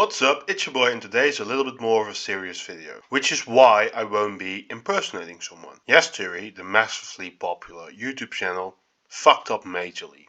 What's up, it's your boy, and today is a little bit more of a serious video, which is why I won't be impersonating someone. Yesterday, the massively popular YouTube channel fucked up majorly.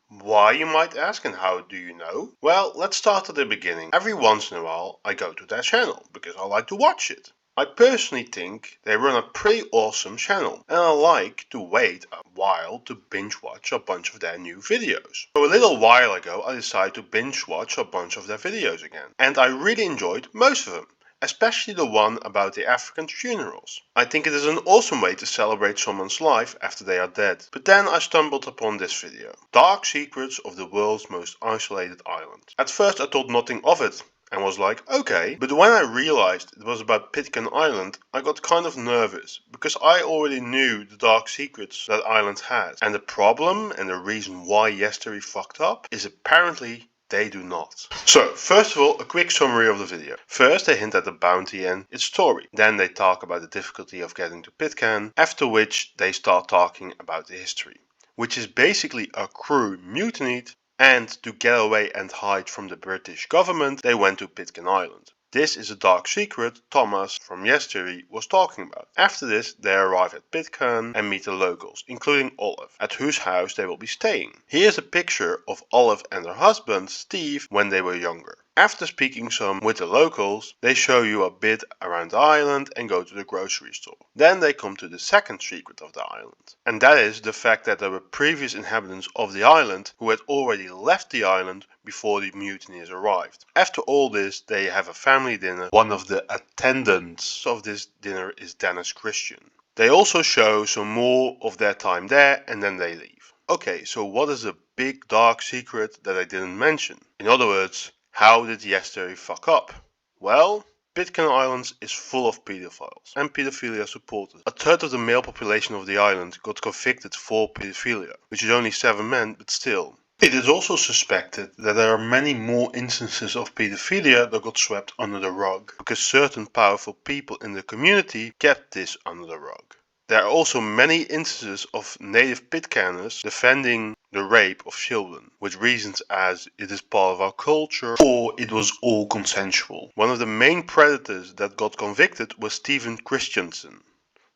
Why, you might ask, and how do you know? Well, let's start at the beginning. Every once in a while I go to that channel because I like to watch it. I personally think they run a pretty awesome channel, and I like to wait a while to binge watch a bunch of their new videos. So a little while ago I decided to binge watch a bunch of their videos again, and I really enjoyed most of them. Especially the one about the African funerals. I think it is an awesome way to celebrate someone's life after they are dead. But then I stumbled upon this video. Dark Secrets of the World's Most Isolated Island. At first I thought nothing of it and was like, okay, but when I realized it was about Pitcairn Island, I got kind of nervous, because I already knew the dark secrets that island has. And the problem and the reason why yesterday fucked up is apparently they do not. So, first of all, a quick summary of the video. First, they hint at the bounty and its story. Then they talk about the difficulty of getting to Pitcairn, after which they start talking about the history, which is basically a crew mutinied, and to get away and hide from the British government, they went to Pitcairn Island. This is a dark secret Thomas from yesterday was talking about. After this, they arrive at Pitcairn and meet the locals, including Olive, at whose house they will be staying. Here's a picture of Olive and her husband, Steve, when they were younger. After speaking some with the locals, they show you a bit around the island and go to the grocery store. Then they come to the second secret of the island. And that is the fact that there were previous inhabitants of the island who had already left the island before the mutineers arrived. After all this, they have a family dinner. One of the attendants of this dinner is Dennis Christian. They also show some more of their time there and then they leave. Okay, so what is the big dark secret that I didn't mention? In other words, how did yesterday fuck up? Well, Pitcairn Island is full of pedophiles and pedophilia supporters. A third of the male population of the island got convicted for pedophilia, which is only 7 men, but still. It is also suspected that there are many more instances of pedophilia that got swept under the rug, because certain powerful people in the community kept this under the rug. There are also many instances of native Pitcairners defending the rape of children, with reasons as it is part of our culture or it was all consensual. One of the main predators that got convicted was Stephen Christensen,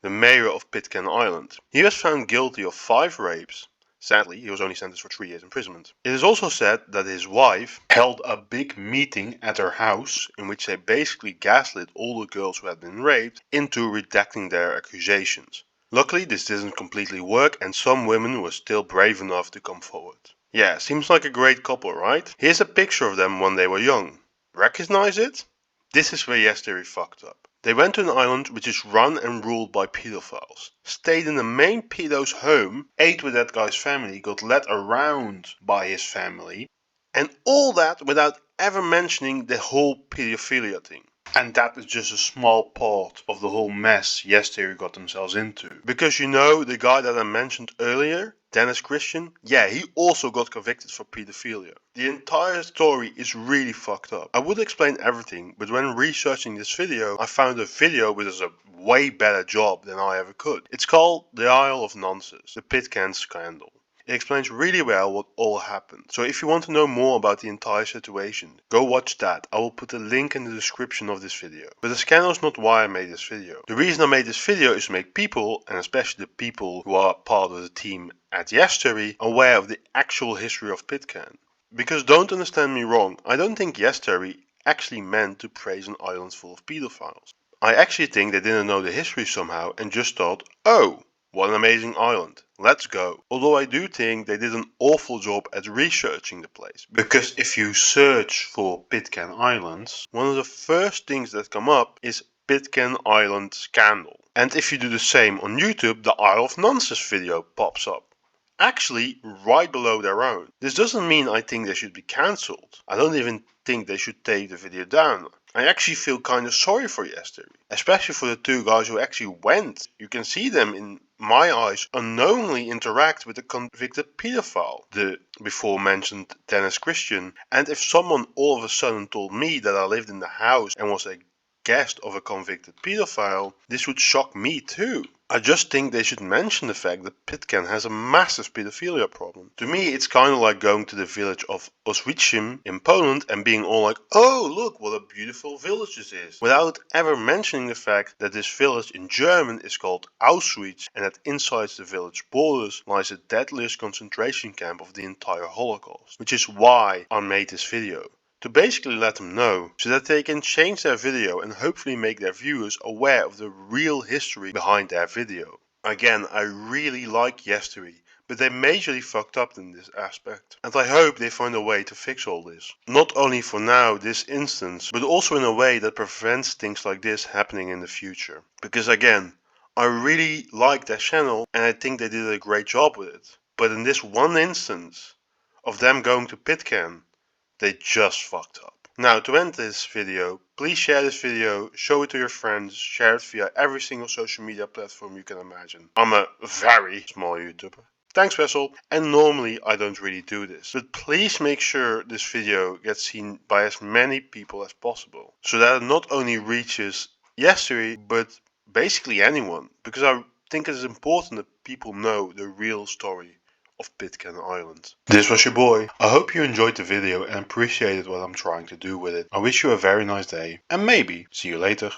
the mayor of Pitcairn Island. He was found guilty of 5 rapes. Sadly, he was only sentenced for 3 years imprisonment. It is also said that his wife held a big meeting at her house in which they basically gaslit all the girls who had been raped into redacting their accusations. Luckily, this didn't completely work and some women were still brave enough to come forward. Yeah, seems like a great couple, right? Here's a picture of them when they were young. Recognize it? This is where yesterday fucked up. They went to an island which is run and ruled by pedophiles, stayed in the main pedo's home, ate with that guy's family, got led around by his family, and all that without ever mentioning the whole pedophilia thing. And that is just a small part of the whole mess yesterday got themselves into. Because you know, the guy that I mentioned earlier, Dennis Christian, yeah, he also got convicted for pedophilia. The entire story is really fucked up. I would explain everything, but when researching this video, I found a video which does a way better job than I ever could. It's called The Isle of Nonsense, the Pitcairn Scandal. It explains really well what all happened. So if you want to know more about the entire situation, go watch that. I will put a link in the description of this video. But the scandal is not why I made this video. The reason I made this video is to make people, and especially the people who are part of the team at yesterday, aware of the actual history of Pitcairn. Because don't understand me wrong, I don't think yesterday actually meant to praise an island full of pedophiles. I actually think they didn't know the history somehow and just thought, oh, what an amazing island, let's go. Although I do think they did an awful job at researching the place. Because if you search for Pitcairn Islands, one of the first things that come up is Pitcairn Island Scandal. And if you do the same on YouTube, the Isle of Nonsense video pops up. Actually, right below their own. This doesn't mean I think they should be cancelled. I don't even think they should take the video down. I actually feel kind of sorry for yesterday. Especially for the 2 guys who actually went. You can see them, in my eyes, unknowingly interact with the convicted pedophile, the before mentioned Dennis Christian. And if someone all of a sudden told me that I lived in the house and was a guest of a convicted pedophile, this would shock me too. I just think they should mention the fact that Pitcairn has a massive pedophilia problem. To me, it's kind of like going to the village of Oswiecim in Poland and being all like, oh, look what a beautiful village this is, without ever mentioning the fact that this village in German is called Auschwitz and that inside the village borders lies the deadliest concentration camp of the entire Holocaust, which is why I made this video. To basically let them know, so that they can change their video and hopefully make their viewers aware of the real history behind their video. Again, I really like Yesterday, but they majorly fucked up in this aspect. And I hope they find a way to fix all this. Not only for now, this instance, but also in a way that prevents things like this happening in the future. Because again, I really like their channel and I think they did a great job with it. But in this one instance of them going to Pitcairn, they just fucked up. Now, to end this video, please share this video, show it to your friends, share it via every single social media platform you can imagine. I'm a very small YouTuber. Thanks Wessel, and normally I don't really do this, but please make sure this video gets seen by as many people as possible, so that it not only reaches Yesterday, but basically anyone, because I think it is important that people know the real story of Pitcairn Island. This was your boy. I hope you enjoyed the video and appreciated what I'm trying to do with it. I wish you a very nice day and maybe see you later.